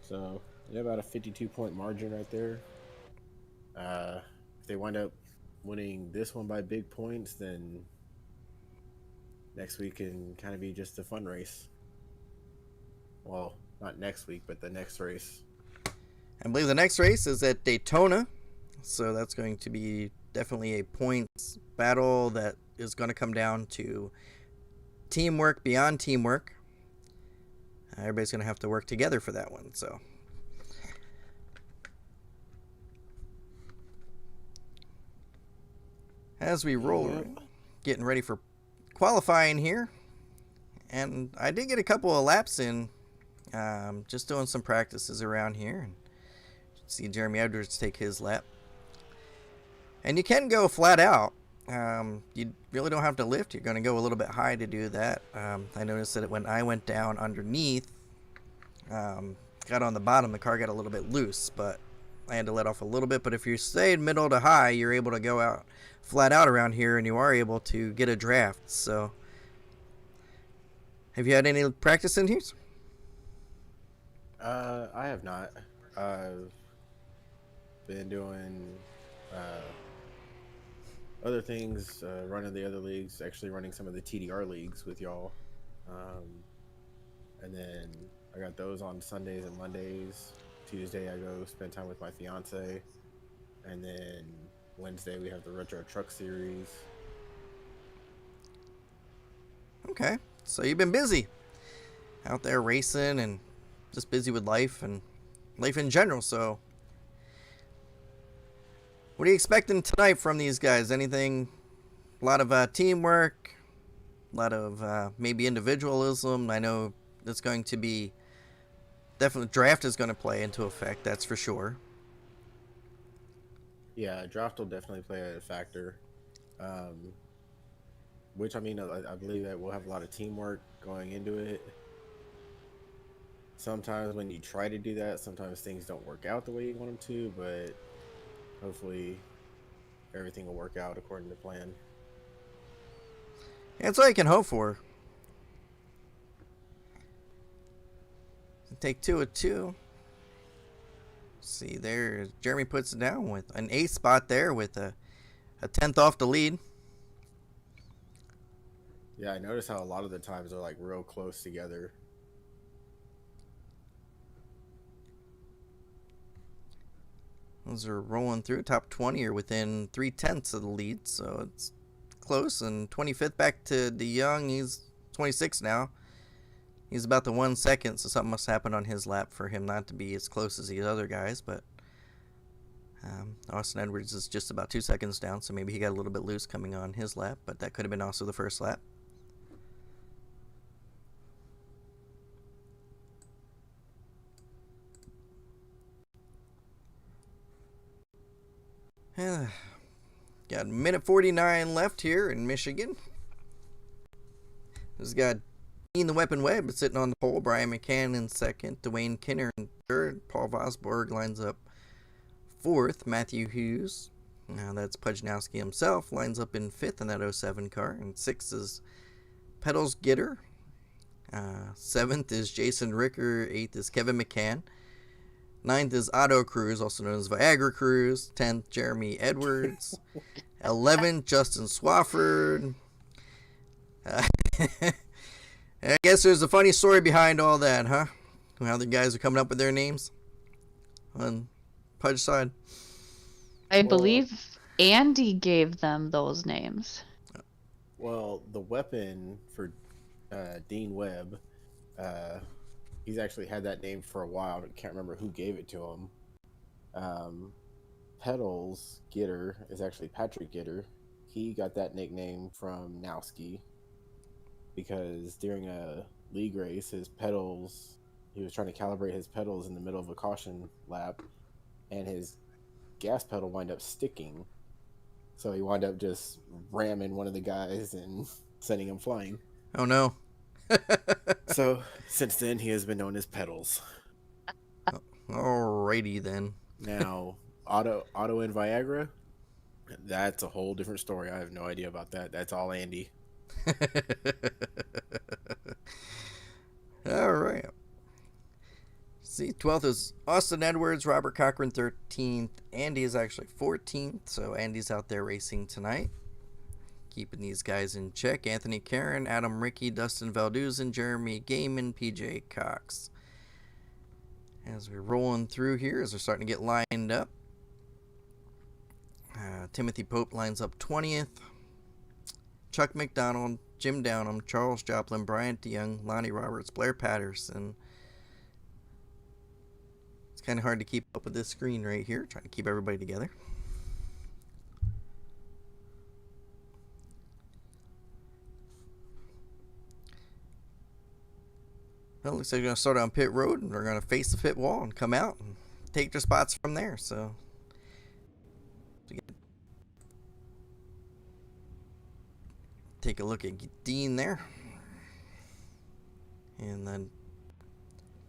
So yeah, about a 52-point margin right there. If they wind up winning this one by big points, then next week can kind of be just a fun race. Well, not next week, but the next race. I believe the next race is at Daytona, so that's going to be definitely a points battle that is going to come down to teamwork beyond teamwork. Everybody's going to have to work together for that one. So, as we roll, Yep. getting ready for qualifying here, and I did get a couple of laps in, just doing some practices around here, and see Jeremy Edwards take his lap. And you can go flat out. You really don't have to lift. You're going to go a little bit high to do that. I noticed that when I went down underneath, got on the bottom, the car got a little bit loose, but I had to let off a little bit. But if you stay middle to high, you're able to go out flat out around here, and you are able to get a draft. So, have you had any practice in here? I have not. I've been doing other things, running the other leagues, actually running some of the TDR leagues with y'all. And then I got those on Sundays and Mondays. Tuesday I go spend time with my fiance. And then Wednesday we have the Retro Truck Series. Okay, so you've been busy out there racing and just busy with life and life in general. So, what are you expecting tonight from these guys? Anything? A lot of teamwork, a lot of maybe individualism. I know it's going to be definitely draft is going to play into effect. That's for sure. Yeah, draft will definitely play a factor. Um, which I mean, I believe that we'll have a lot of teamwork going into it. Sometimes when you try to do that, sometimes things don't work out the way you want them to, but hopefully everything will work out according to plan. Yeah, that's all you can hope for. Take two of two. See there, Jeremy puts it down with an 8th spot there with a 10th off the lead. Yeah, I notice how a lot of the times they're like real close together. Those are rolling through. Top 20 are within 3/10 of the lead, so it's close. And 25th back to DeYoung. He's 26 now. He's about the 1 second, so something must happen on his lap for him not to be as close as the other guys. But Austin Edwards is just about 2 seconds down, so maybe he got a little bit loose coming on his lap, but that could have been also the first lap. Got a minute 49 left here in Michigan. This got Dean the Weapon Webb sitting on the pole. Brian McCann in second. Dwayne Kinner in third. Paul Vosborg lines up fourth. Matthew Hughes, now that's Pudge Nowski himself, lines up in fifth in that '07 car. And sixth is Pedals Gitter. Seventh is Jason Ricker. Eighth is Kevin McCann. Ninth is Otto Cruz, also known as Viagra Cruz. 10th, Jeremy Edwards. 11th, Justin Swafford. I guess there's a funny story behind all that, huh? How the guys are coming up with their names on Pudge's side. I believe Andy gave them those names. Well, the weapon for Dean Webb, he's actually had that name for a while. I can't remember who gave it to him. Pedals Gitter is actually Patrick Gitter. He got that nickname from Nowski because during a league race, his pedals, he was trying to calibrate his pedals in the middle of a caution lap, and his gas pedal wound up sticking. So he wound up just ramming one of the guys and sending him flying. Oh no. So since then, he has been known as Pedals. Alrighty then. Now, Otto and Viagra, that's a whole different story. I have no idea about that. That's all Andy. All right. See, 12th is Austin Edwards, Robert Cochran 13th. Andy is actually 14th, so Andy's out there racing tonight. Keeping these guys in check. Anthony Karen, Adam Ricky, Dustin Valduzen, Jeremy Gaiman, PJ Cox. As we're rolling through here, as we're starting to get lined up. Timothy Pope lines up 20th. Chuck McDonald, Jim Downham, Charles Joplin, Bryant DeYoung, Lonnie Roberts, Blair Patterson. It's kind of hard to keep up with this screen right here, trying to keep everybody together. Well, looks like they're going to start on pit road, and they're going to face the pit wall and come out and take their spots from there. So, take a look at Dean there. And then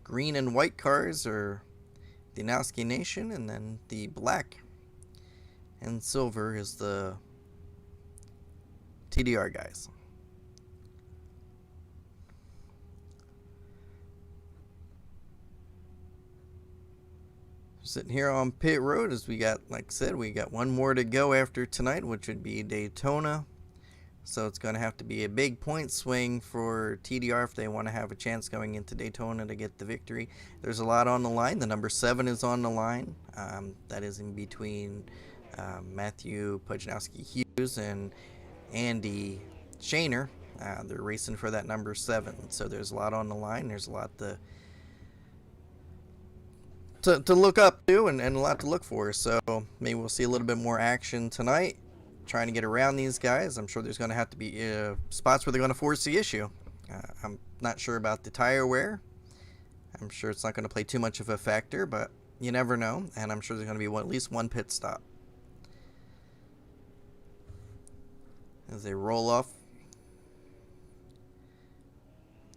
green and white cars are the Nowski Nation, and then the black and silver is the TDR guys. Sitting here on pit road, as we got, like I said, we got one more to go after tonight, which would be Daytona. So it's going to have to be a big point swing for TDR if they want to have a chance going into Daytona to get the victory. There's a lot on the line. The number 7 is on the line. That is in between Matthew Pudnowski Hughes and Andy Shaner. They're racing for that number 7. So there's a lot on the line. There's a lot to look up to and a lot to look for. So maybe we'll see a little bit more action tonight, trying to get around these guys. I'm sure there's going to have to be spots where they're going to force the issue. I'm not sure about the tire wear. I'm sure it's not going to play too much of a factor, but you never know. And I'm sure there's going to be at least one pit stop. As they roll off.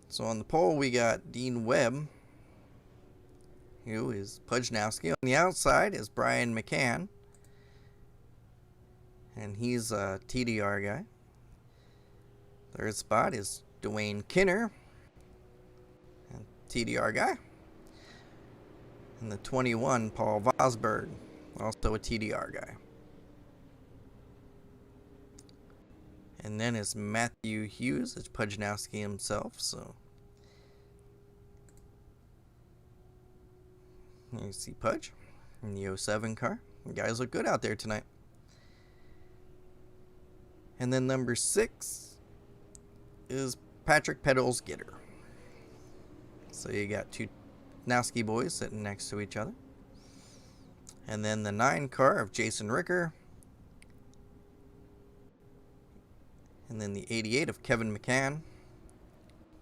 So on the pole we got Dean Webb, who is Pudnowski. On the outside is Brian McCann, and he's a TDR guy. Third spot is Dwayne Kinner, a TDR guy. And the 21, Paul Vosberg, also a TDR guy. And then is Matthew Hughes, it's Pudnowski himself, so. You see Pudge in the 07 car. The guys look good out there tonight. And then number 6 is Patrick Pedals Gitter. So you got two Nowski boys sitting next to each other. And then the 9 car of Jason Ricker. And then the 88 of Kevin McCann.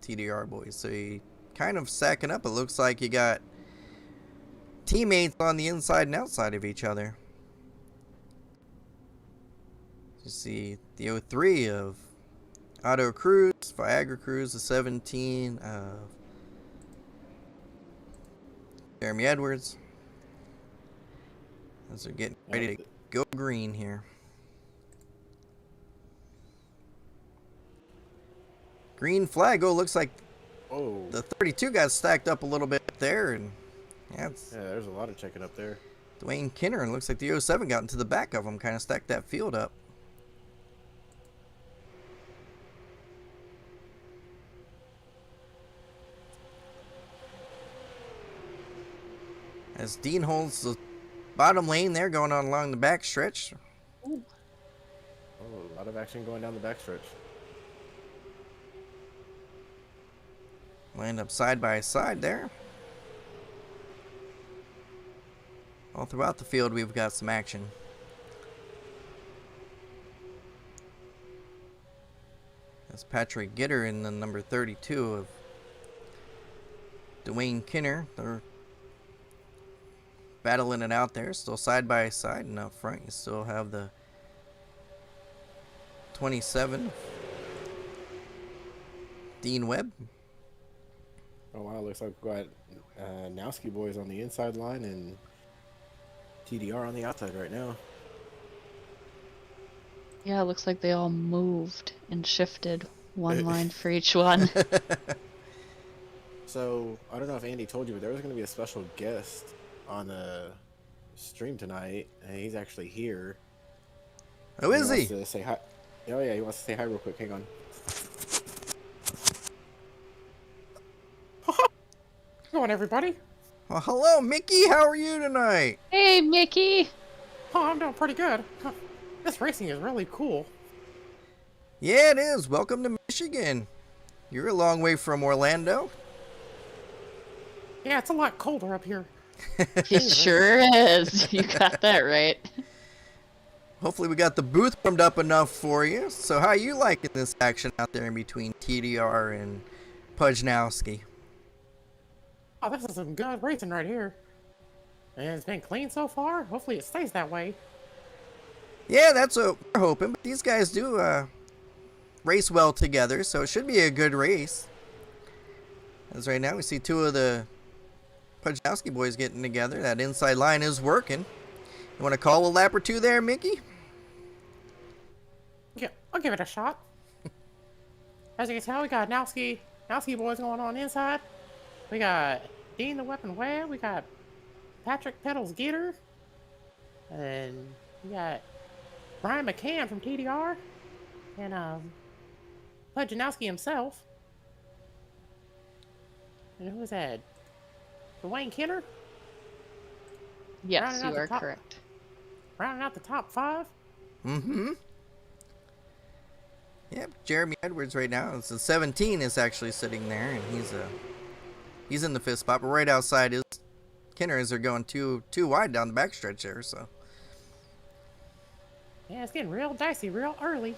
TDR boys. So you kind of stacking up. It looks like you got teammates on the inside and outside of each other. You see the 03 of Otto Cruz, Viagra Cruz, the 17 of Jeremy Edwards. As they're getting ready to go green here. Green flag. Oh, looks like the 32 got stacked up a little bit there, and yeah, there's a lot of checking up there. Dwayne Kinner, and looks like the 07 got into the back of him, kind of stacked that field up. As Dean holds the bottom lane there, going on along the back stretch. Ooh. Oh, a lot of action going down the back stretch. Land up side by side there. All throughout the field, we've got some action. That's Patrick Gitter in the number 32 of Dwayne Kinner. They're battling it out there, still side by side, and up front you still have the 27 Dean Webb. Oh wow, looks like we've got Nowski boys on the inside line and TDR on the outside right now. Yeah, it looks like they all moved and shifted one line for each one. So I don't know if Andy told you, but there was going to be a special guest on the stream tonight, and he's actually here. Oh, And is wants he? to say hi. Oh yeah, he wants to say hi real quick. Hang on. Come on, everybody. Well, hello, Mickey. How are you tonight? Hey, Mickey. Oh, I'm doing pretty good. This racing is really cool. Yeah, it is. Welcome to Michigan. You're a long way from Orlando. Yeah, it's a lot colder up here. It sure is. You got that right. Hopefully we got the booth warmed up enough for you. So how you liking this action out there in between TDR and Nowski? Oh, this is some good racing right here. And it's been clean so far. Hopefully it stays that way. Yeah, that's what we're hoping. But these guys do race well together, so it should be a good race. As right now we see two of the Pudnowski boys getting together. That inside line is working. You want to call a lap or two there, Mickey? Yeah, I'll give it a shot. As you can tell, we got Nowski boys going on inside. We got Dean the Weapon Webb. We got Patrick Pedals Gator. And we got Brian McCann from TDR. And Pudnowski himself. And who was that? Dwayne Kenner? Yes, Rounding out you the are top- correct. Rounding out the top 5. Mm-hmm. Yep, Jeremy Edwards right now. It's the 17 is actually sitting there, and he's in the 5th spot. But right outside is Kenner as they're going too wide down the backstretch there. So Yeah, it's getting real dicey real early.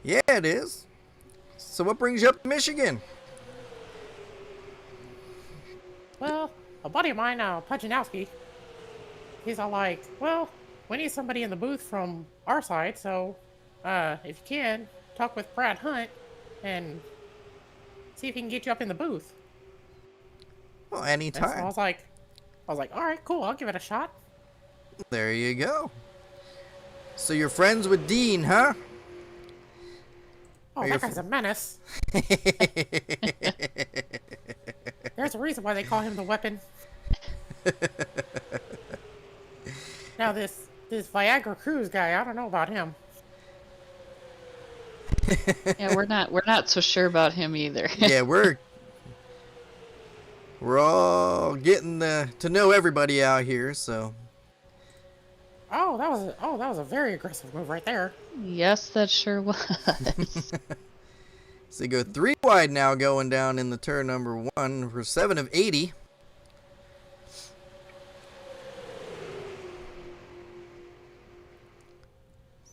yeah, it is. So what brings you up to Michigan? Well, a buddy of mine, Pudnowski, he's all like, well, we need somebody in the booth from our side, so, if you can, talk with Brad Hunt and see if he can get you up in the booth. Well, And so anytime. I was like, all right, cool, I'll give it a shot. There you go. So you're friends with Dean, huh? Oh, Are that you guy's a menace. There's a reason why they call him the Weapon. Now this Viagra Cruz guy, I don't know about him. Yeah, we're not so sure about him either. Yeah, we're all getting to know everybody out here, so Oh, that was a very aggressive move right there. Yes, that sure was. so you go 3 wide now going down in the turn number 1 for 7 of 80.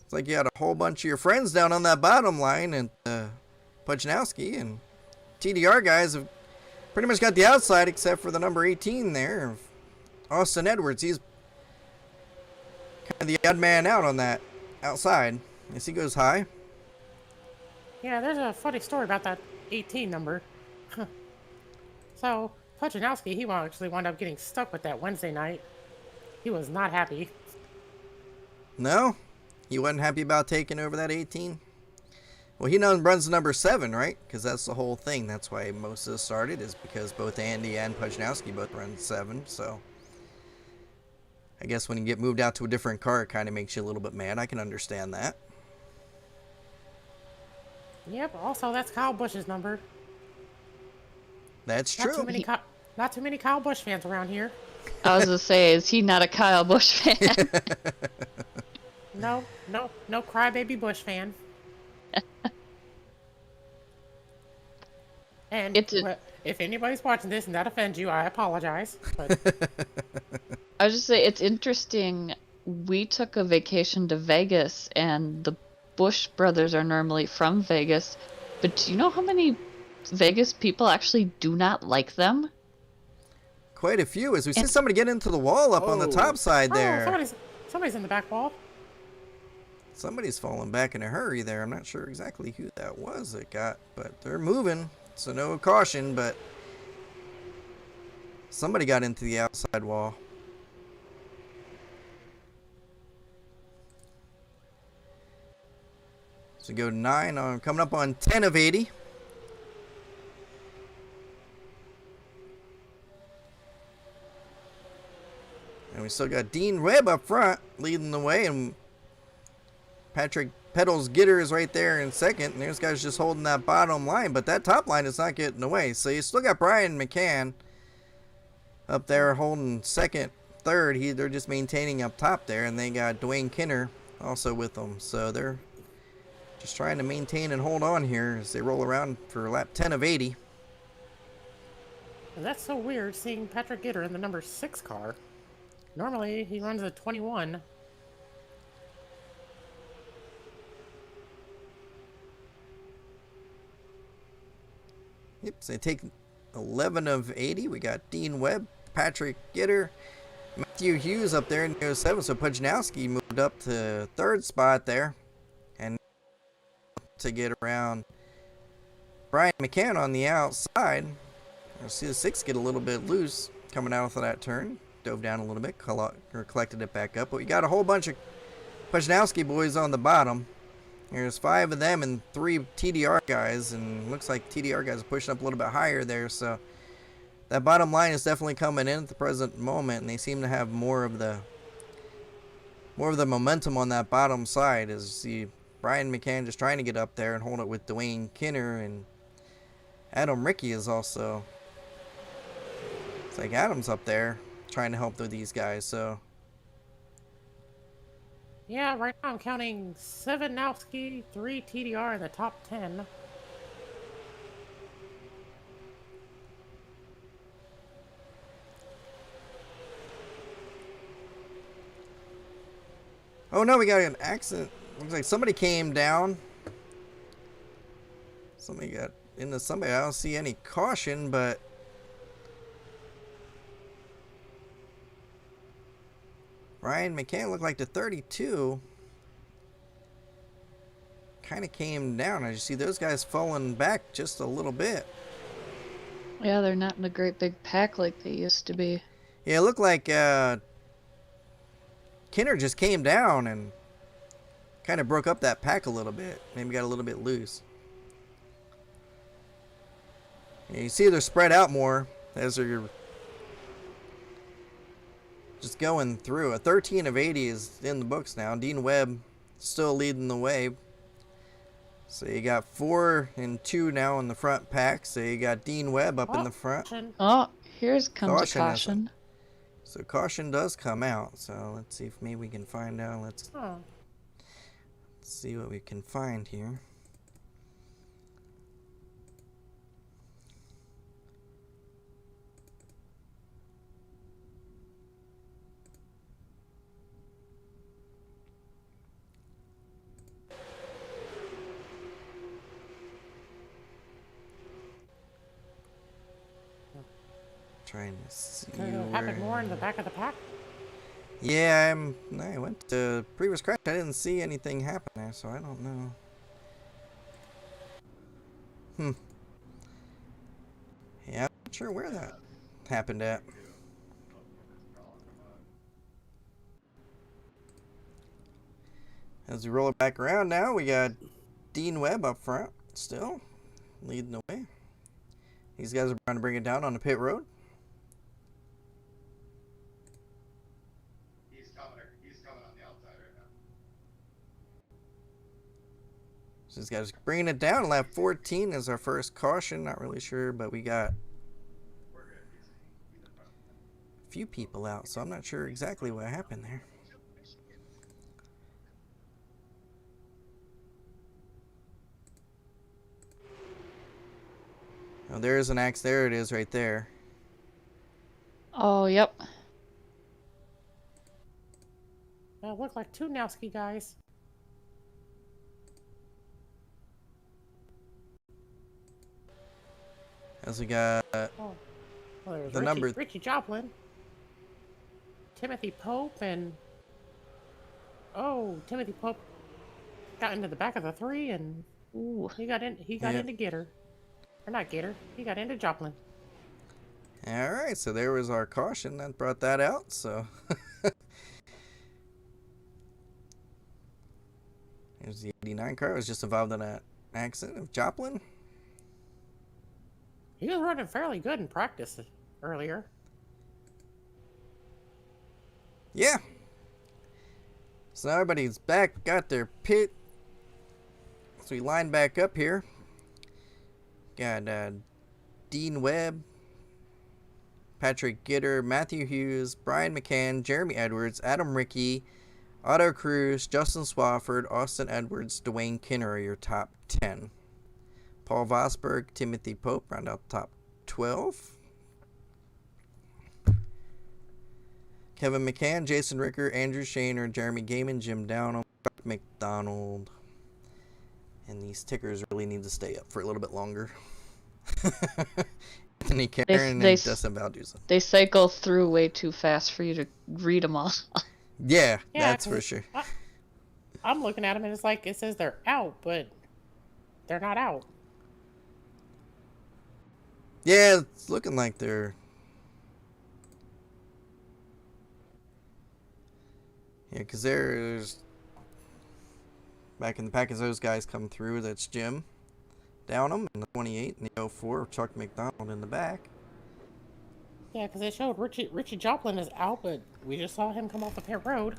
It's like you had a whole bunch of your friends down on that bottom line, and Pudnowski and TDR guys have pretty much got the outside except for the number 18 there. Austin Edwards, he's kind of the odd man out on that outside. Yes, he goes high. Yeah, there's a funny story about that 18 number. So, Pudnowski, he actually wound up getting stuck with that Wednesday night. He was not happy. No? He wasn't happy about taking over that 18? Well, he runs number 7, right? Because that's the whole thing. That's why most of this started, is because both Andy and Pudnowski both run 7, so I guess when you get moved out to a different car, it kind of makes you a little bit mad. I can understand that. Yep, also that's Kyle Busch's number. That's Not true. not too many Kyle Busch fans around here. I was gonna say, is he not a Kyle Busch fan? No crybaby Busch fan. And if anybody's watching this and that offends you, I apologize. But I was just say it's interesting. We took a vacation to Vegas, and the Bush brothers are normally from Vegas. But do you know how many Vegas people actually do not like them? Quite a few. As we see somebody get into the wall up on the top side there. somebody's in the back wall. Somebody's falling back in a hurry there. I'm not sure exactly who that was that got, but they're moving. So no caution, but somebody got into the outside wall. So go 9 on coming up on 10 of 80. And we still got Dean Webb up front leading the way, and Patrick Pedals Gitter is right there in second. And these guys just holding that bottom line, but that top line is not getting away. So you still got Brian McCann up there holding second, third. They're just maintaining up top there, and they got Dwayne Kinner also with them. So they're just trying to maintain and hold on here as they roll around for lap 10 of 80. That's so weird seeing Patrick Gitter in the number 6 car. Normally, he runs a 21. Yep, so they take 11 of 80. We got Dean Webb, Patrick Gitter, Matthew Hughes up there in 07. So Nowski moved up to third spot there. And to get around Brian McCann on the outside. You'll see the 6 get a little bit loose coming out of that turn. Dove down a little bit, collected it back up. But we got a whole bunch of Nowski boys on the bottom. There's 5 of them and 3 TDR guys, and looks like TDR guys are pushing up a little bit higher there. So that bottom line is definitely coming in at the present moment, and they seem to have more of the momentum on that bottom side. As you see Brian McCann just trying to get up there and hold it with Dwayne Kinner, and Adam Rickey is also. It's like Adam's up there trying to help with these guys, so. Yeah, right now I'm counting 7 Nowski, 3 TDR in the top 10. Oh no, we got an accident. Looks like somebody came down. Somebody got into somebody. I don't see any caution, but Ryan McCann looked like the 32 kind of came down. I just see those guys falling back just a little bit. Yeah, they're not in a great big pack like they used to be. Yeah, it looked like Kinner just came down and kind of broke up that pack a little bit. Maybe got a little bit loose. Yeah, you see they're spread out more as they're just going through. A 13 of 80 is in the books now. Dean Webb still leading the way. So you got 4 and 2 now in the front pack. So you got Dean Webb up in the front. Oh, here's comes a caution. So caution does come out. So let's see if maybe we can find out. Let's see what we can find here. Trying to see Happened more in the back of the pack? Yeah, I went to previous crash. I didn't see anything happen there, so I don't know. Yeah, I'm not sure where that happened at. As we roll it back around now, we got Dean Webb up front still, leading the way. These guys are trying to bring it down on the pit road. So these guys bringing it down. Lap 14 is our first caution. Not really sure, but we got a few people out, so I'm not sure exactly what happened there. Oh, there's an axe. There it is right there. Oh, yep. That looked like 2 Nowski guys. As we got Well, there's the Richie, number. Richie Joplin, Timothy Pope, and Timothy Pope got into the back of the 3, and he got into Gitter, or not Gitter. He got into Joplin. All right, so there was our caution that brought that out. So here's the 89 car. It was just involved in an accident of Joplin. He was running fairly good in practice earlier. Yeah. So now everybody's back, got their pit. So we line back up here. Got Dean Webb, Patrick Gitter, Matthew Hughes, Brian McCann, Jeremy Edwards, Adam Rickey, Otto Cruz, Justin Swafford, Austin Edwards, Dwayne Kinner are your top 10. Paul Vosberg, Timothy Pope round out the top 12. Kevin McCann, Jason Ricker, Andrew Shaner, Jeremy Gaiman, Jim Downham, Chuck McDonald. And these tickers really need to stay up for a little bit longer. Anthony Karen and Dustin Valduza. They cycle through way too fast for you to read them all. Yeah, that's for sure. I'm looking at them and it's like it says they're out, but they're not out. Yeah, it's looking like they're... Yeah, because there's... Back in the pack as those guys come through, that's Jim Downham in the 28 and the 04, Chuck McDonald in the back. Yeah, because it showed Richie Joplin is out, but we just saw him come off the pit road.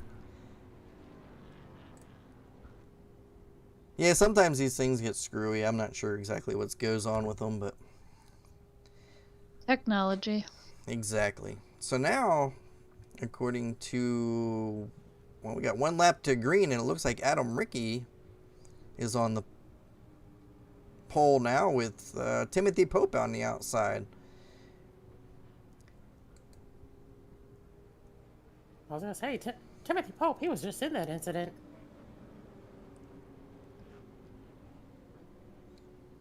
Yeah, sometimes these things get screwy. I'm not sure exactly what goes on with them, but... Technology. Exactly. So now, according to... Well, we got one lap to green, and it looks like Adam Rickey is on the pole now with Timothy Pope on the outside. I was going to say, Timothy Pope, he was just in that incident.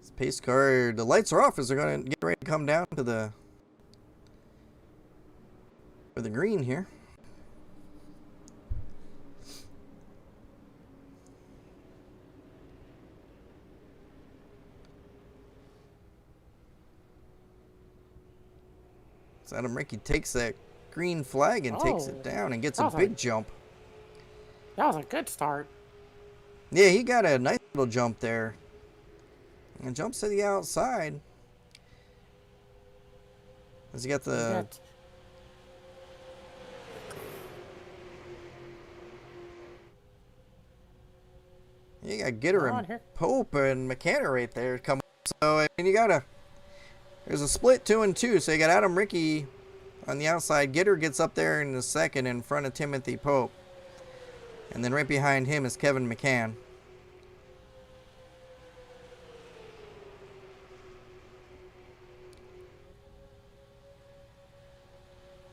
This pace car, the lights are off as they're going to get ready to come down to the for the green here. So Adam Rickey takes that green flag and takes it down and gets a big jump. That was a good start. Yeah, he got a nice little jump there. And jumps to the outside. As he got the... You got Gitter and Pope and McCann right there coming. So, I mean, you got a... There's a split 2 and 2. So you got Adam Rickey on the outside. Gitter gets up there in the second in front of Timothy Pope. And then right behind him is Kevin McCann.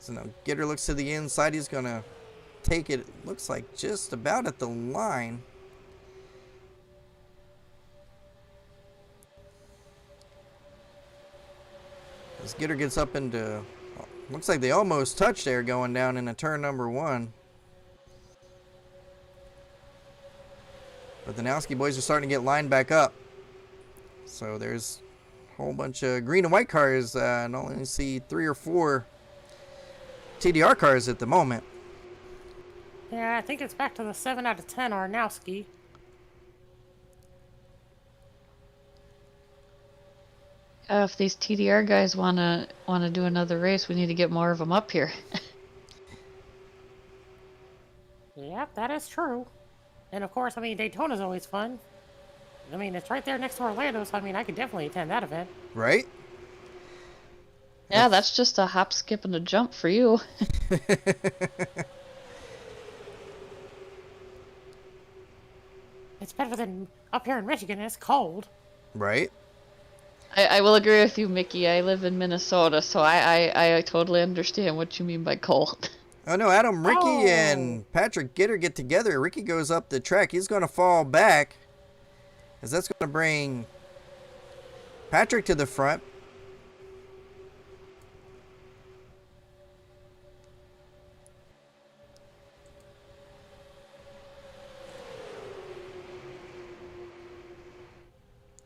So now Gitter looks to the inside. He's going to take it, looks like just about at the line. As Gitter gets up into, looks like they almost touch there going down into turn number 1. But the Nowski boys are starting to get lined back up. So there's a whole bunch of green and white cars. And I only see 3 or 4 TDR cars at the moment. Yeah, I think it's back to the 7 out of 10 are Nowski. If these TDR guys wanna do another race, we need to get more of them up here. Yep, that is true. And of course, I mean, Daytona's always fun. I mean, it's right there next to Orlando, so I mean, I could definitely attend that event. Right? Yeah, that's just a hop, skip, and a jump for you. It's better than up here in Michigan. It's cold. Right? I will agree with you, Mickey. I live in Minnesota, so I totally understand what you mean by cold. Oh no, Adam Rickey and Patrick Gitter get together. Rickey goes up the track. He's going to fall back, as that's going to bring Patrick to the front.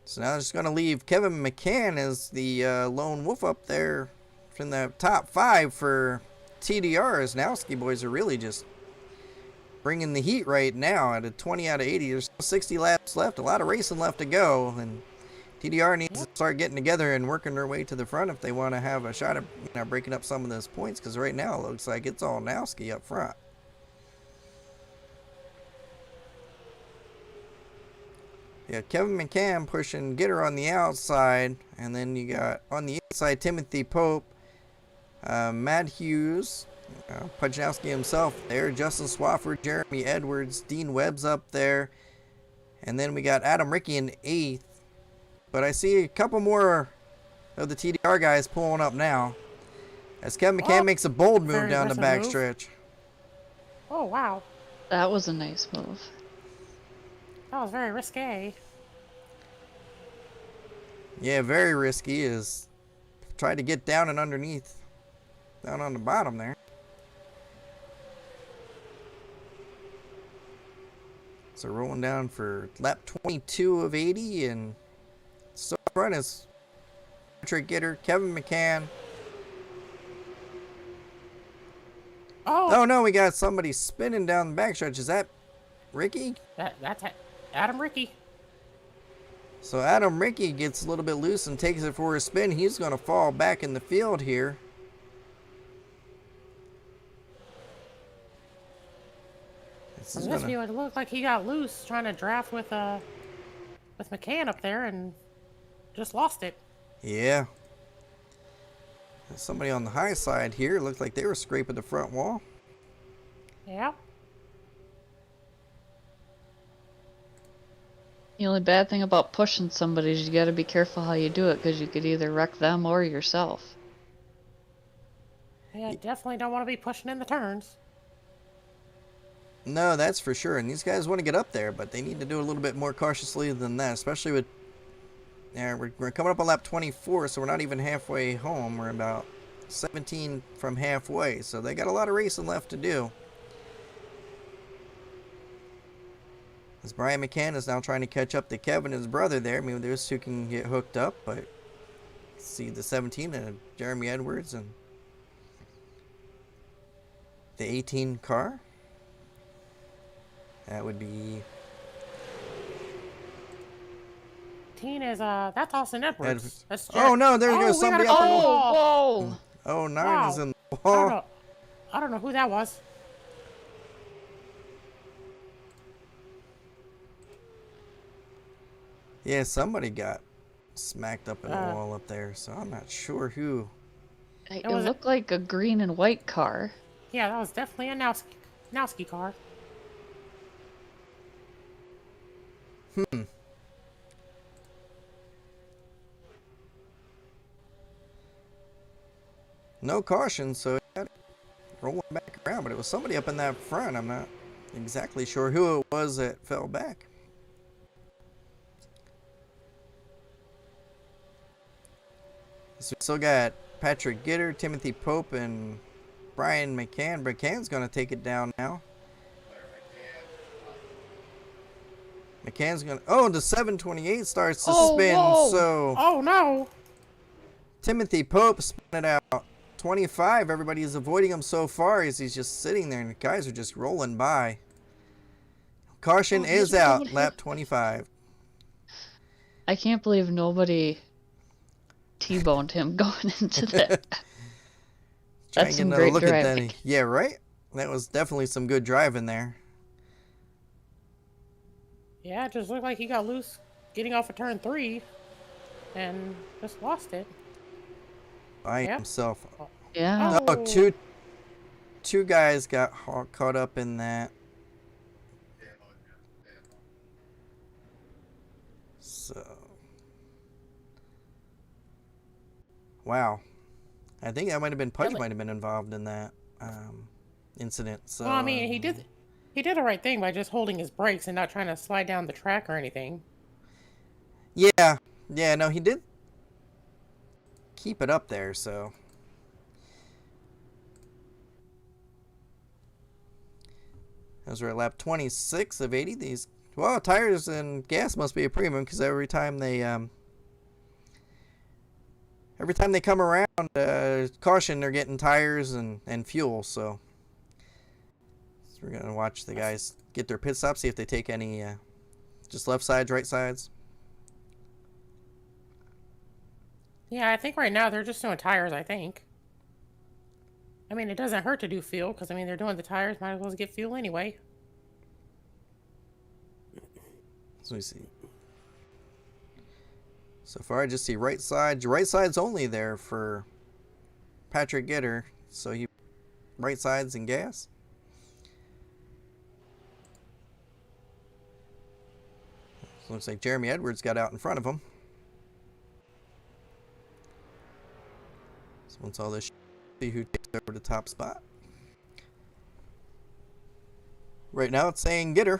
So now it's going to leave Kevin McCann as the lone wolf up there from the top 5 for TDR. As Nowski boys are really just bringing the heat right now at a 20 out of 80. There's 60 laps left, a lot of racing left to go, and TDR needs to start getting together and working their way to the front if they want to have a shot at breaking up some of those points, because right now it looks like it's all Nowski up front. got Kevin McCann pushing Gitter on the outside. And then you got on the inside Timothy Pope, Matt Hughes, Nowski himself there, Justin Swafford, Jeremy Edwards, Dean Webb's up there. And then we got Adam Rickey in 8th. But I see a couple more of the TDR guys pulling up now. As Kevin McCann makes a bold move down the backstretch. Oh, wow. That was a nice move. That was very risque. Yeah, very risky. Is try to get down and underneath. Down on the bottom there. So rolling down for lap 22 of 80, and so front is Patrick Gitter, Kevin McCann. Oh no, we got somebody spinning down the backstretch. Is that Ricky? That's Adam Rickey. So Adam Rickey gets a little bit loose and takes it for a spin. He's going to fall back in the field here. This view, it looked like he got loose trying to draft with McCann up there and just lost it. Yeah. There's somebody on the high side here. Looked like they were scraping the front wall. Yeah. The only bad thing about pushing somebody is you gotta be careful how you do it, because you could either wreck them or yourself. Yeah, definitely don't want to be pushing in the turns. No, that's for sure. And these guys want to get up there, but they need to do it a little bit more cautiously than that, especially with... Yeah, we're coming up on lap 24, so we're not even halfway home. We're about 17 from halfway, so they got a lot of racing left to do. As Brian McCann is now trying to catch up to Kevin, his brother there. Maybe those two can get hooked up, but see the 17 and Jeremy Edwards and the 18 car. That would be... Is that's Austin Edwards. That's oh no, there goes somebody up in the wall. Whoa! Oh, 9 wow. is in the wall. I don't know who that was. Yeah, somebody got smacked up in the wall up there, so I'm not sure who. It looked like a green and white car. Yeah, that was definitely a Nowski car. No caution, so it got rolling back around, but it was somebody up in that front. I'm not exactly sure who it was that fell back. So we still got Patrick Gitter, Timothy Pope, and Brian McCann. McCann's going to take it down now. McCann's going to... Oh, the 728 starts to spin, whoa. so... Oh, no! Timothy Pope spun it out. 25. Everybody's avoiding him so far as he's just sitting there, and the guys are just rolling by. Caution is out. Lap 25. I can't believe nobody T-boned him going into that. That's some great driving. Yeah, right? That was definitely some good driving there. Yeah, it just looked like he got loose getting off of turn 3 and just lost it. By himself. Yeah. Oh, two guys got caught up in that. So, wow. I think that might have been Pudge might have been involved in that incident. So, well, I mean, he did the right thing by just holding his brakes and not trying to slide down the track or anything. Yeah, no, he did keep it up there, so. As we're at lap 26 of 80, these, well, tires and gas must be a premium, because every time they come around, caution, they're getting tires and fuel, so we're going to watch the guys get their pit stops, see if they take any, just left sides, right sides. Yeah, I think right now they're just doing tires, I think. I mean, it doesn't hurt to do fuel, because, I mean, they're doing the tires, might as well get fuel anyway. So we see. So far, I just see right side. Right side's only there for Patrick Gitter. So he right sides and gas. So looks like Jeremy Edwards got out in front of him. So once all this, see who takes over the top spot. Right now, it's saying Gitter.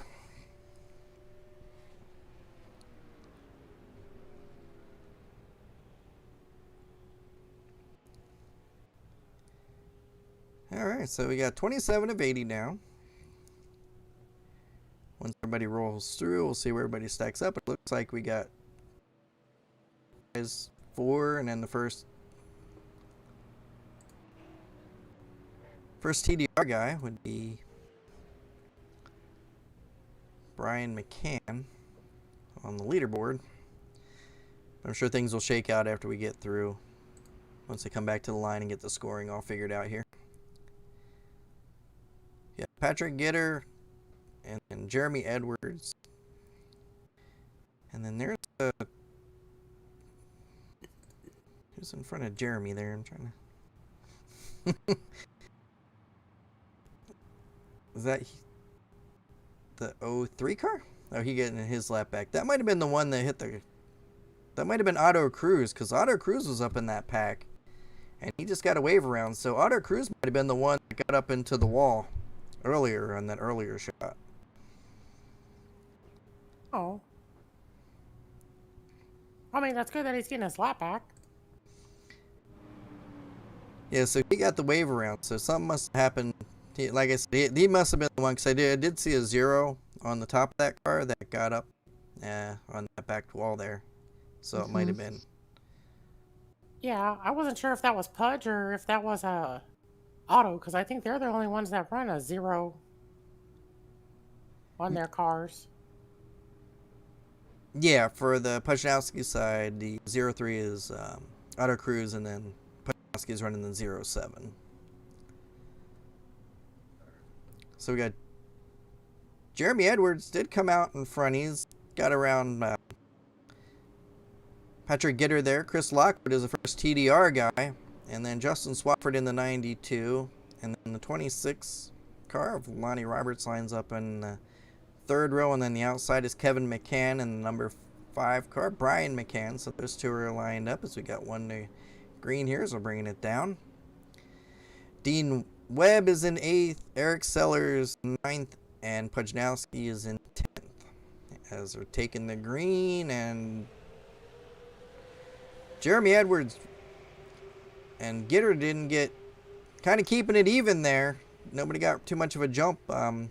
Alright, so we got 27 of 80 now. Once everybody rolls through, we'll see where everybody stacks up. It looks like we got 4, and then the first TDR guy would be Brian McCann on the leaderboard. I'm sure things will shake out after we get through, once they come back to the line and get the scoring all figured out here. Yeah, Patrick Gitter and Jeremy Edwards. And then there's who's in front of Jeremy there? I'm trying to... Is that the 03 car? Oh, he getting his lap back. That might have been the one that hit the... That might have been Otto Cruz, because Otto Cruz was up in that pack. And he just got a wave around. So Otto Cruz might have been the one that got up into the wall earlier on that earlier shot. Oh. I mean, that's good that he's getting his lap back. Yeah, so he got the wave around. So something must have happened. Like I said, he must have been the one, because I did see a 0 on the top of that car that got up on that back wall there. So it might have been. Yeah, I wasn't sure if that was Pudge or if that was Auto, because I think they're the only ones that run a 0 on their cars. Yeah, for the Nowski side, the 03 is Otto Cruz, and then Nowski is running the 07. So we got Jeremy Edwards did come out in front. He's got around Patrick Gitter there. Chris Lockwood is the first TDR guy. And then Justin Swafford in the 92. And then the 26 car of Lonnie Roberts lines up in the third row. And then the outside is Kevin McCann and the number 5 car, Brian McCann. So those two are lined up as we got one to green here. So we're bringing it down. Dean Webb is in 8th. Eric Sellers 9th. And Pudnowski is in 10th. As they're taking the green, and Jeremy Edwards and Gitter didn't get, kind of keeping it even there. Nobody got too much of a jump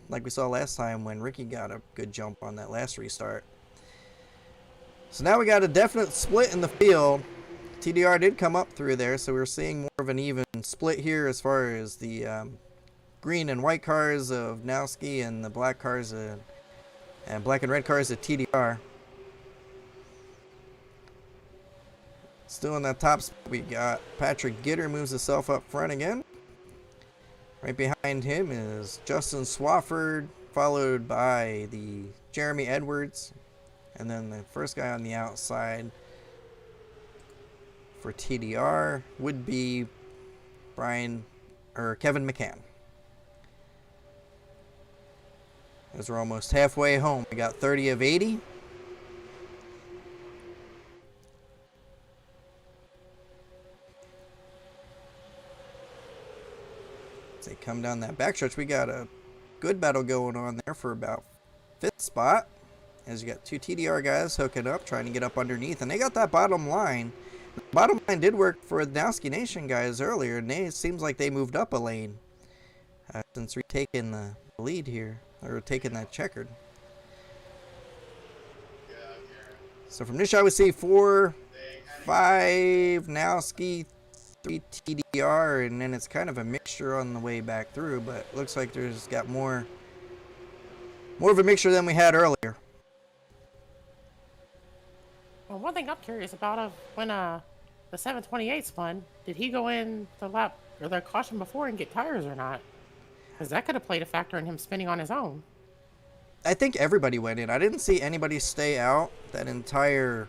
like we saw last time when Ricky got a good jump on that last restart. So now we got a definite split in the field. TDR did come up through there, so we're seeing more of an even split here as far as the green and white cars of Nowski and the black cars and black and red cars at TDR. Still in that top spot, we got Patrick Gitter moves himself up front again. Right behind him is Justin Swafford, followed by the Jeremy Edwards, and then the first guy on the outside for TDR would be Kevin McCann. As we're almost halfway home, we got 30 of 80. As they come down that backstretch, we got a good battle going on there for about 5th spot. As you got 2 TDR guys hooking up, trying to get up underneath, and they got that bottom line. The bottom line did work for the Nowski Nation guys earlier, and it seems like they moved up a lane since retaking the lead here, or taking that checkered. So from this shot we see 4, 5 Nowski, 3 TDR, and then it's kind of a mixture on the way back through, but it looks like there's got more of a mixture than we had earlier. Well, one thing I'm curious about when the 728 spun, did he go in the lap or the caution before and get tires or not? Because that could have played a factor in him spinning on his own. I think everybody went in. I didn't see anybody stay out that entire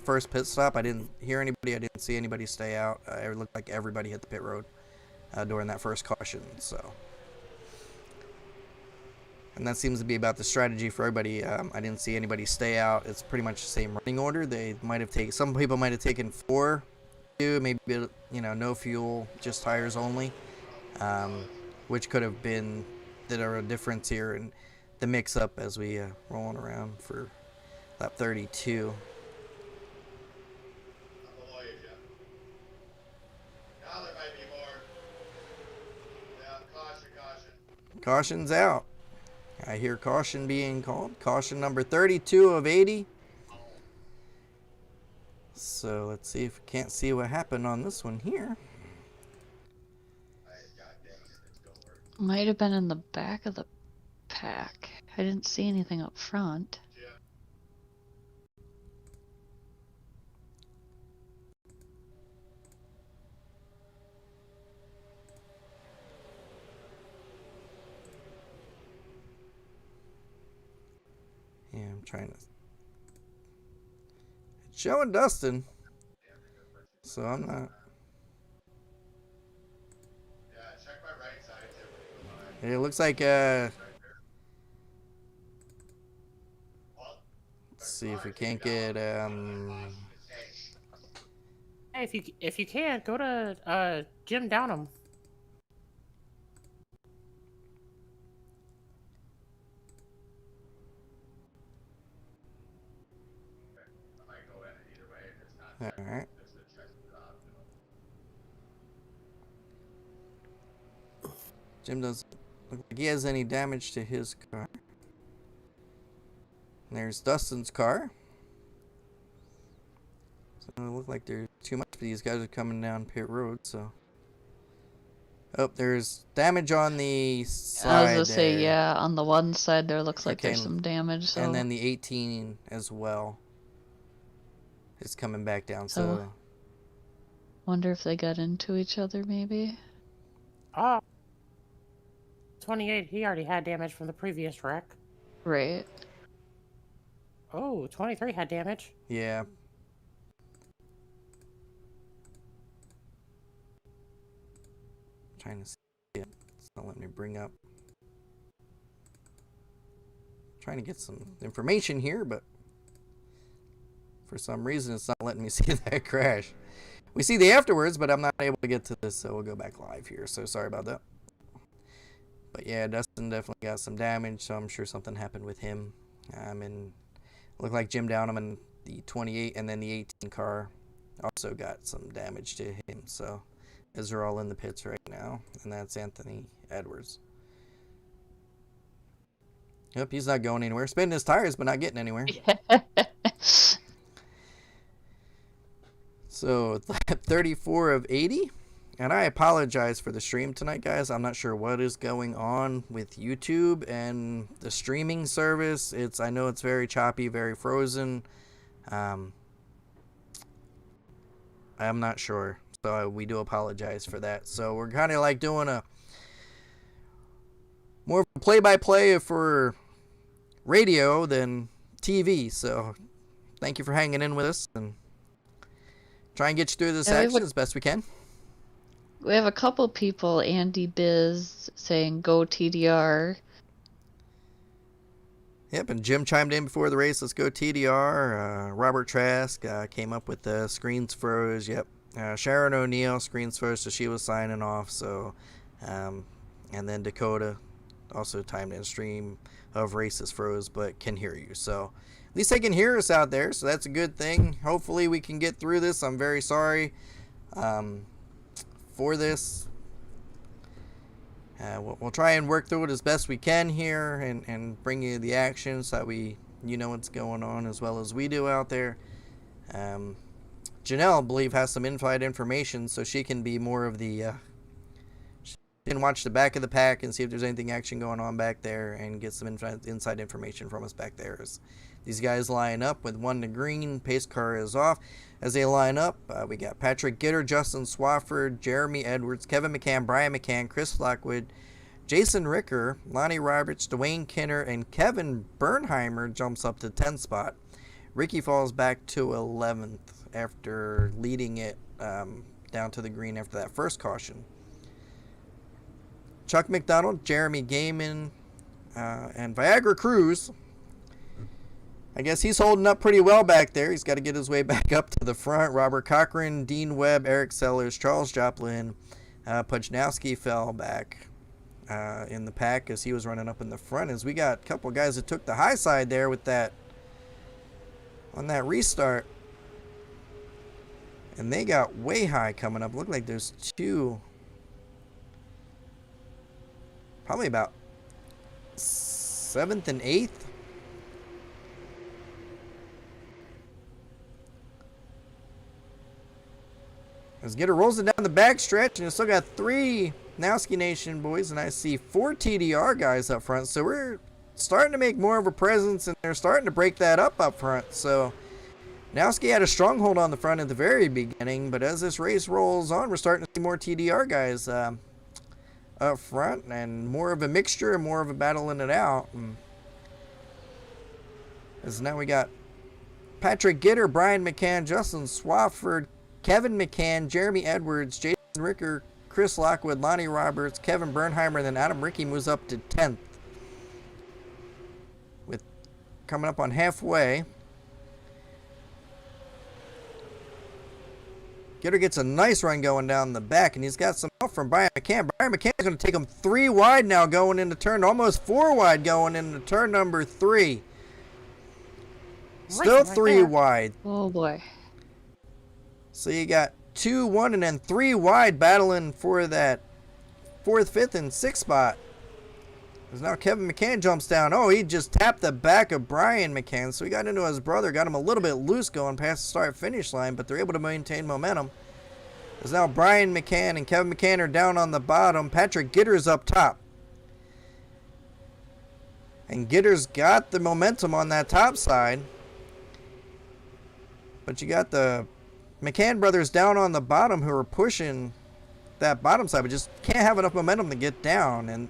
first pit stop. I didn't hear anybody. I didn't see anybody stay out. It looked like everybody hit the pit road during that first caution. So, and that seems to be about the strategy for everybody. I didn't see anybody stay out. It's pretty much the same running order. They might have taken, some people might have taken 4, 2, maybe, you know, no fuel, just tires only, which could have been a difference here in the mix-up as we rolling around for lap 32. Caution's out. I hear caution being called. Caution number 32 of 80. So let's see if we can't see what happened on this one here. Might have been in the back of the pack. I didn't see anything up front. Yeah, I'm trying to. It's showing Dustin. So I'm not. It looks like let's see if we can't get Hey, if you can't, go to Jim Downham. all right. Jim doesn't look like he has any damage to his car. And there's Dustin's car. So it doesn't look like there's too much, but these guys are coming down pit road, so. Oh, there's damage on the side. I was gonna say, yeah, on the one side there looks like Okay, there's some damage. So. And then the 18 as well is coming back down, so. Wonder if they got into each other, maybe? 28, he already had damage from the previous wreck. Right. Oh, 23 had damage. Yeah. Trying to see it. It's not letting me bring up. Trying to get some information here, but for some reason it's not letting me see that crash. We see the afterwards, but I'm not able to get to this, so we'll go back live here. So sorry about that. But yeah, Dustin definitely got some damage, so I'm sure something happened with him. And looked like Jim Downham and the 28 and then the 18 car also got some damage to him. So as they're all in the pits right now, and that's Anthony Edwards. Yep, he's not going anywhere. Spinning his tires, but not getting anywhere. So, 34 of 80. And I apologize for the stream tonight, guys. I'm not sure what is going on with YouTube and the streaming service. I know it's very choppy, very frozen. I'm not sure. So we do apologize for that. So we're kind of like doing a more play-by-play for radio than TV. So thank you for hanging in with us and try and get you through this action as best we can. We have a couple people, Andy Biz, saying go TDR. Yep, and Jim chimed in before the race. Let's go TDR. Robert Trask came up with the screens froze. Yep. Sharon O'Neill, screens froze, so she was signing off. So, and then Dakota also timed in stream of races froze, but can hear you. So at least they can hear us out there, so that's a good thing. Hopefully we can get through this. I'm very sorry for this. We'll try and work through it as best we can here and bring you the action so that you know what's going on as well as we do out there. Janelle, I believe, has some in-flight information, so she can be more of the she can watch the back of the pack and see if there's anything action going on back there and get some inside information from us back there. As these guys line up with 1 to green, pace car is off. As they line up, we got Patrick Gitter, Justin Swafford, Jeremy Edwards, Kevin McCann, Brian McCann, Chris Lockwood, Jason Ricker, Lonnie Roberts, Dwayne Kinner, and Kevin Bernheimer jumps up to 10th spot. Ricky falls back to 11th after leading it down to the green after that first caution. Chuck McDonald, Jeremy Gaiman, and Viagra Cruz. I guess he's holding up pretty well back there. He's got to get his way back up to the front. Robert Cochran, Dean Webb, Eric Sellers, Charles Joplin, Nowski fell back in the pack as he was running up in the front. As we got a couple of guys that took the high side there with that on that restart. And they got way high coming up. Look like there's two. Probably about 7th and 8th. As Gitter rolls it down the back stretch, and it's still got 3 Nowski Nation boys, and I see 4 TDR guys up front. So we're starting to make more of a presence, and they're starting to break that up front. So Nowski had a stronghold on the front at the very beginning, but as this race rolls on, we're starting to see more TDR guys up front, and more of a mixture and more of a battling it out. And as now we got Patrick Gitter, Brian McCann, Justin Swafford, Kevin McCann, Jeremy Edwards, Jason Ricker, Chris Lockwood, Lonnie Roberts, Kevin Bernheimer, and then Adam Ricky moves up to 10th. With coming up on halfway. Gitter gets a nice run going down the back, and he's got some help from Brian McCann. Brian McCann is going to take him 3 wide now going into turn, almost 4 wide going into turn number 3. Still Right 3 there. wide. Oh boy. So you got 2, 1, and then 3 wide battling for that 4th, 5th, and 6th spot. As now Kevin McCann jumps down. Oh, he just tapped the back of Brian McCann. So he got into his brother, got him a little bit loose going past the start-finish line, but they're able to maintain momentum. As now Brian McCann and Kevin McCann are down on the bottom. Patrick Gitter's up top. And Gitter's got the momentum on that top side. But you got the McCann brothers down on the bottom who are pushing that bottom side, but just can't have enough momentum to get down. And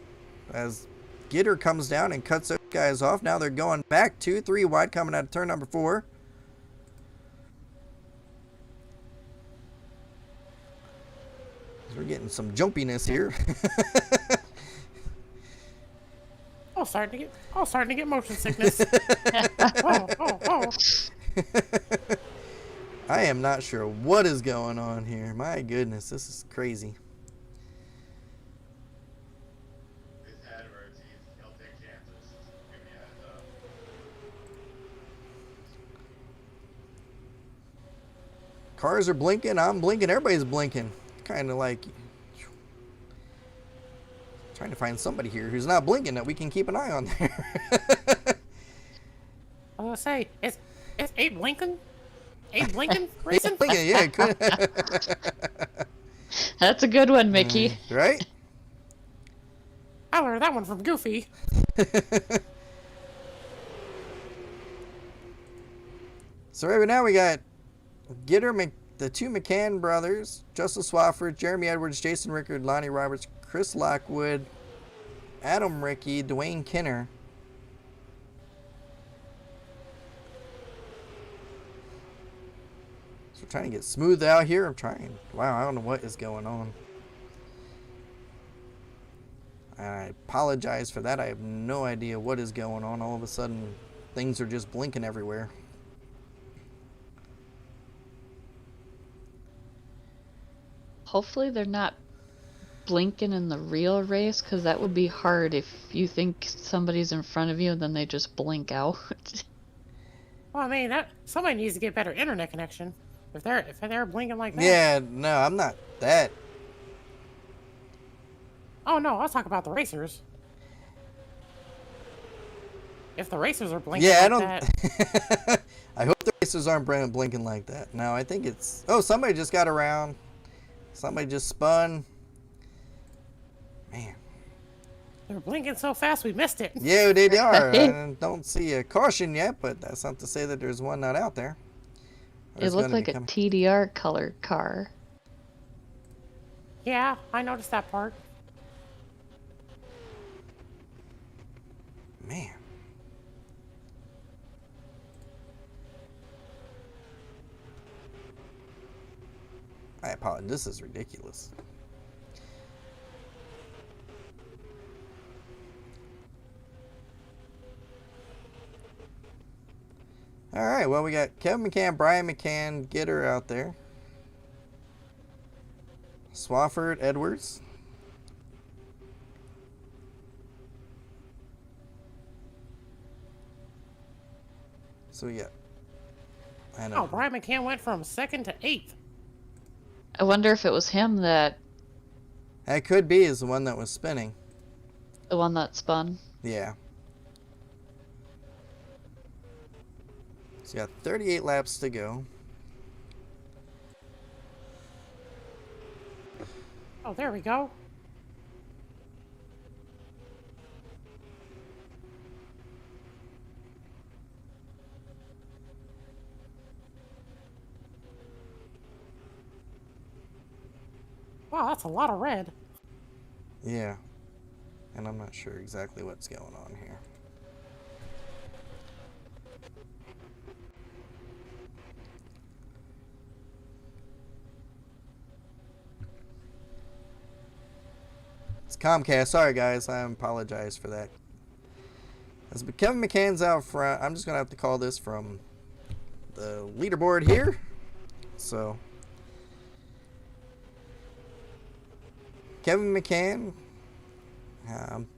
as Gitter comes down and cuts those guys off, now they're going back 2, 3 wide coming out of turn number 4. We're getting some jumpiness here. Starting to get motion sickness. oh. I am not sure what is going on here. My goodness, this is crazy. Cars are blinking, I'm blinking, everybody's blinking. Kind of like trying to find somebody here who's not blinking that we can keep an eye on there. I was gonna say, is Abe Lincoln? Abe Lincoln racing? Yeah, it could. That's a good one, Mickey. Right? I learned that one from Goofy. So right now we got Gitter, the 2 McCann brothers, Justin Swafford, Jeremy Edwards, Jason Rickard, Lonnie Roberts, Chris Lockwood, Adam Ricky, Dwayne Kinner. So we're trying to get smooth out here. Wow, I don't know what is going on. I apologize for that. I have no idea what is going on. All of a sudden, things are just blinking everywhere. Hopefully they're not blinking in the real race, because that would be hard if you think somebody's in front of you and then they just blink out. Well, I mean, somebody needs to get better internet connection. If they're blinking like that. Yeah, no, I'm not that. Oh no, I was talking about the racers. If the racers are blinking Yeah, like I that. don't. I hope the racers aren't blinking like that. No, I think it's. Oh, somebody just got around. Somebody just spun. Man. They're blinking so fast we missed it. Yeah, they are. I don't see a caution yet, but that's not to say that there's one not out there. It looked like a TDR colored car. Yeah, I noticed that part. Man. God, this is ridiculous. All right, well, we got Kevin McCann, Brian McCann, Gitter out there. Swafford, Edwards. So, yeah. I know. Oh, Brian McCann went from 2nd to 8th. I wonder if it was him that That could be is the one that was spinning. the one that spun. Yeah. So, you got 38 laps to go. Oh, there we go. Wow, that's a lot of red. Yeah. And I'm not sure exactly what's going on here. It's Comcast. Sorry, guys. I apologize for that. As Kevin McCann's out front, I'm just going to have to call this from the leaderboard here. So, Kevin McCann,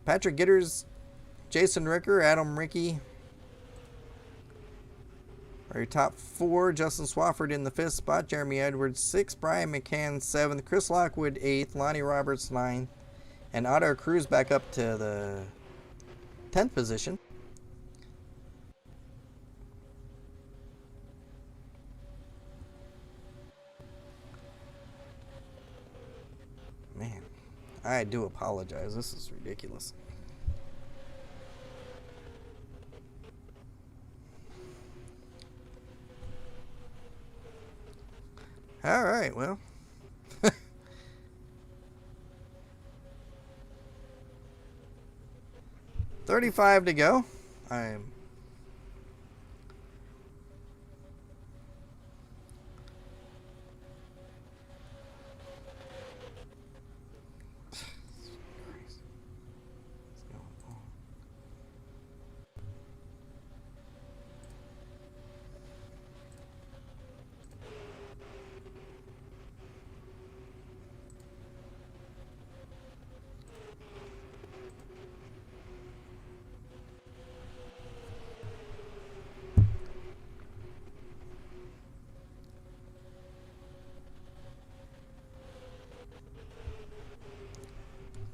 Patrick Gitters, Jason Ricker, Adam Rickey are your top 4. Justin Swafford in the 5th spot. Jeremy Edwards 6th. Brian McCann 7th. Chris Lockwood 8th. Lonnie Roberts 9th. And Otto Cruz back up to the 10th position. Man, I do apologize. This is ridiculous. All right, well. 35 to go. I'm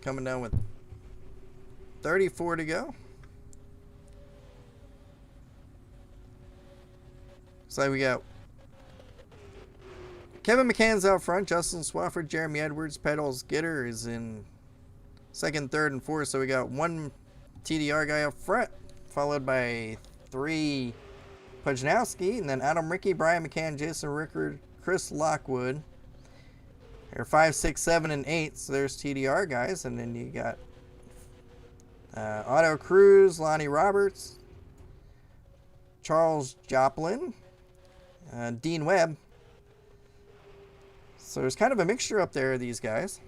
coming down with 34 to go. So we got Kevin McCann's out front, Justin Swafford, Jeremy Edwards, Pedals Gitter is in 2nd, 3rd, and 4th. So we got 1 TDR guy up front, followed by 3 Nowski, and then Adam Rickey, Brian McCann, Jason Rickard, Chris Lockwood. There are 5, 6, 7, and 8. So there's TDR guys, and then you got Otto Cruz, Lonnie Roberts, Charles Joplin, Dean Webb. So there's kind of a mixture up there of these guys.